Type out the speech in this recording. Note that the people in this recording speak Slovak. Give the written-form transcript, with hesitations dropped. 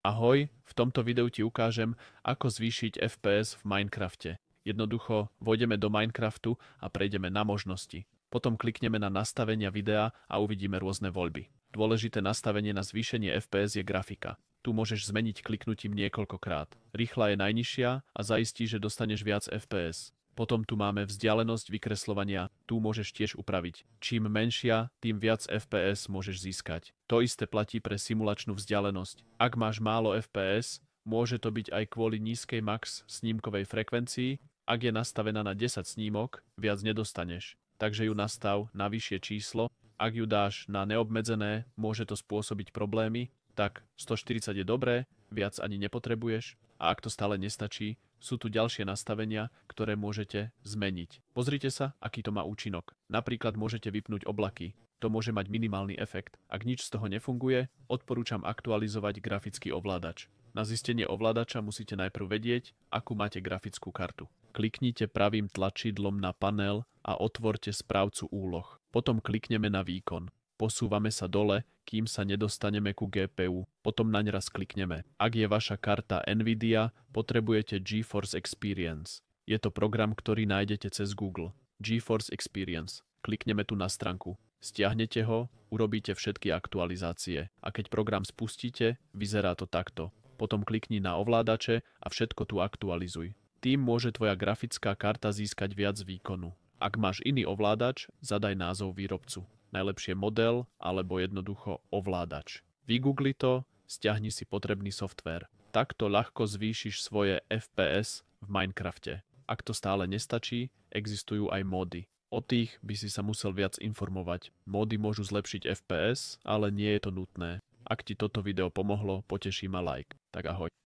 Ahoj, v tomto videu ti ukážem, ako zvýšiť FPS v Minecrafte. Jednoducho vojdeme do Minecraftu a prejdeme na možnosti. Potom klikneme na nastavenia videa a uvidíme rôzne voľby. Dôležité nastavenie na zvýšenie FPS je grafika. Tu môžeš zmeniť kliknutím niekoľkokrát. Rýchla je najnižšia a zaistí, že dostaneš viac FPS. Potom tu máme vzdialenosť vykresľovania, tu môžeš tiež upraviť. Čím menšia, tým viac FPS môžeš získať. To isté platí pre simulačnú vzdialenosť. Ak máš málo FPS, môže to byť aj kvôli nízkej max snímkovej frekvencii. Ak je nastavená na 10 snímok, viac nedostaneš. Takže ju nastav na vyššie číslo. Ak ju dáš na neobmedzené, môže to spôsobiť problémy. Tak 140 je dobré, viac ani nepotrebuješ. A ak to stále nestačí, sú tu ďalšie nastavenia, ktoré môžete zmeniť. Pozrite sa, aký to má účinok. Napríklad môžete vypnúť oblaky. To môže mať minimálny efekt. Ak nič z toho nefunguje, odporúčam aktualizovať grafický ovládač. Na zistenie ovládača musíte najprv vedieť, akú máte grafickú kartu. Kliknite pravým tlačidlom na panel a otvorte správcu úloh. Potom klikneme na výkon. Posúvame sa dole, kým sa nedostaneme ku GPU. Potom naň raz klikneme. Ak je vaša karta Nvidia, potrebujete GeForce Experience. Je to program, ktorý nájdete cez Google. GeForce Experience. Klikneme tu na stránku. Stiahnete ho, urobíte všetky aktualizácie. A keď program spustíte, vyzerá to takto. Potom klikni na ovládače a všetko tu aktualizuj. Tým môže tvoja grafická karta získať viac výkonu. Ak máš iný ovládač, zadaj názov výrobcu. Najlepšie model alebo jednoducho ovládač. Vygoogli to, stiahni si potrebný softvér. Takto ľahko zvýšiš svoje FPS v Minecrafte. Ak to stále nestačí, existujú aj módy. O tých by si sa musel viac informovať. Módy môžu zlepšiť FPS, ale nie je to nutné. Ak ti toto video pomohlo, poteší ma like. Tak ahoj.